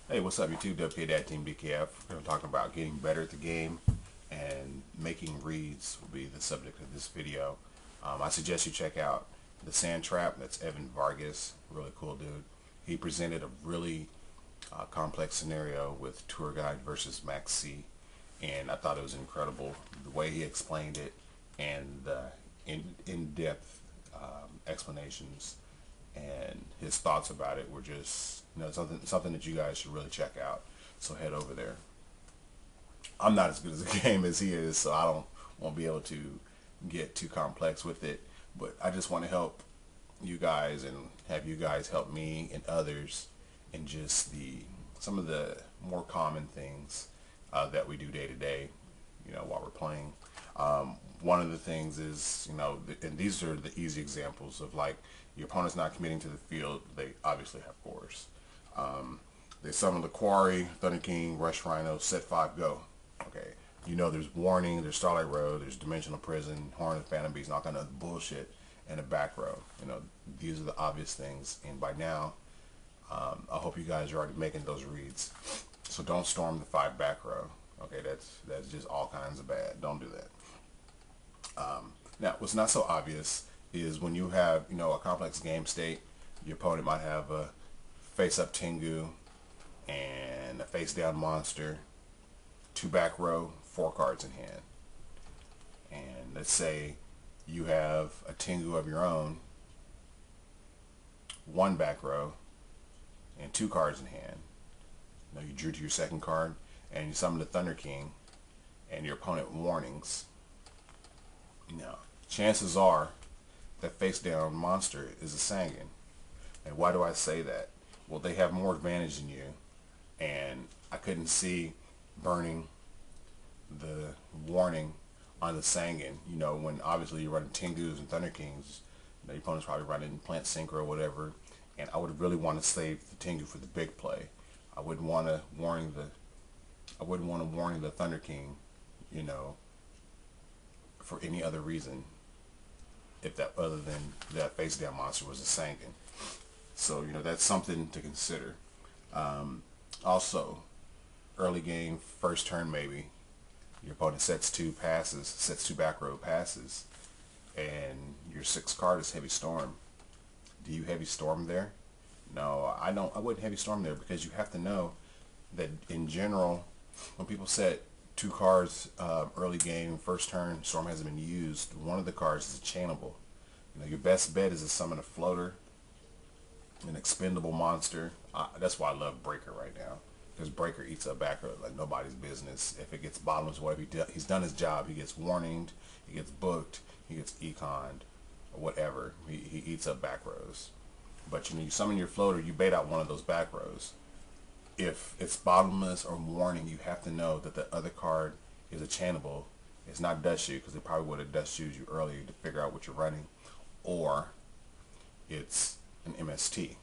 Hey, what's up, YouTube? WK Dad Team DKF. We're going to talk about getting better at the game, and making reads will be the subject of this video. I suggest you check out the Sand Trap. That's Evan Vargas, really cool dude. He presented a really complex scenario with Tour Guide versus Max C, and I thought it was incredible the way he explained it, and the in-depth explanations and his thoughts about it were just, something that you guys should really check out. So head over there. I'm not as good as a game as he is, so I won't be able to get too complex with it. But I just want to help you guys and have you guys help me and others in just some of the more common things that we do day to day, while we're playing. One of the things is, and these are the easy examples of, like, your opponent's not committing to the field. They obviously have cores. They summon the Quarry, Thunder King, Rush Rhino, set 5, go. Okay, there's Warning, there's Starlight Road, there's Dimensional Prison, Horn of Phantom Beast, and all kind of bullshit in the back row. These are the obvious things, and by now, I hope you guys are already making those reads. So don't storm the 5 back row. Okay, that's just all kinds of bad. Don't do that. Now, what's not so obvious is when you have, a complex game state, your opponent might have a face-up Tengu and a face-down monster, 2 back row, 4 cards in hand. And let's say you have a Tengu of your own, 1 back row, and 2 cards in hand. You drew to your second card, and you summon the Thunder King, and your opponent warnings. Chances are that face-down monster is a Sangan. And why do I say that? Well, they have more advantage than you, and I couldn't see burning the warning on the Sangan. When obviously you're running Tengus and Thunder Kings, your opponent's probably running Plant Synchro or whatever, and I would really want to save the Tengu for the big play. I wouldn't want to warning the Thunder King, for any other reason, if that other than that face down monster was a Sangan. So that's something to consider. Also, early game, first turn maybe, your opponent sets 2 back row passes, and your 6th card is Heavy Storm. Do you Heavy Storm there? No, I don't. I wouldn't Heavy Storm there, because you have to know that in general, when people set 2 cards early game, first turn, Storm hasn't been used, one of the cards is a chainable. Your best bet is to summon a floater, an expendable monster. That's why I love Breaker right now, because Breaker eats up back row like nobody's business. If it gets bottoms, whatever he's done his job. He gets warninged, he gets booked, he gets econed, or whatever. He eats up back rows. But you summon your floater, you bait out one of those back rows. If it's bottomless or warning, you have to know that the other card is a chainable. It's not dust shoot, because they probably would have dust shoot you earlier to figure out what you're running, or it's an MST.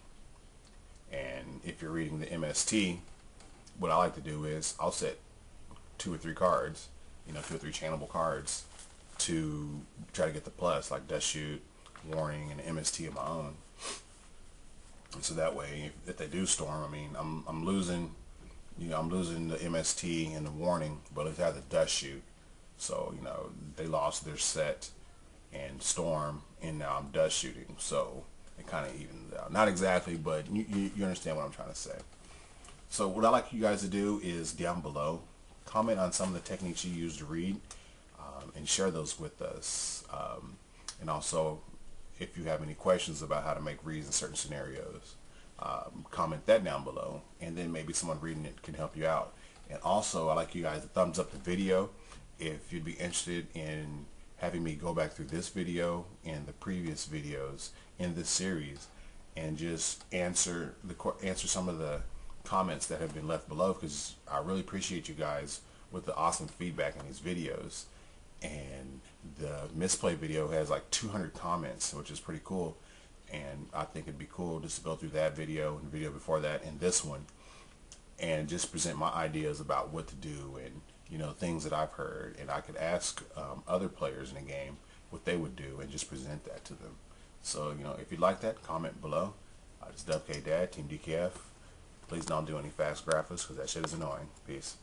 And if you're reading the MST, what I like to do is I'll set 2 or 3 cards, 2 or 3 chainable cards, to try to get the plus, like dust shoot, warning, and MST of my own. And so that way, if they do storm, I'm losing, I'm losing the MST and the warning, but it's had the dust shoot. So, they lost their set and storm, and now I'm dust shooting. So it kind of evens out. Not exactly, but you understand what I'm trying to say. So what I like you guys to do is down below, comment on some of the techniques you use to read, and share those with us. And also, if you have any questions about how to make reads in certain scenarios, comment that down below, and then maybe someone reading it can help you out. And also, I like you guys to thumbs up the video if you'd be interested in having me go back through this video and the previous videos in this series, and just answer some of the comments that have been left below, because I really appreciate you guys with the awesome feedback in these videos. And the misplay video has like 200 comments, which is pretty cool. And I think it'd be cool just to go through that video and the video before that and this one, and just present my ideas about what to do, and things that I've heard, and I could ask other players in the game what they would do and just present that to them. So if you'd like that, comment below. It's WK Dad, Team DKF. Please don't do any fast graphics because that shit is annoying. Peace.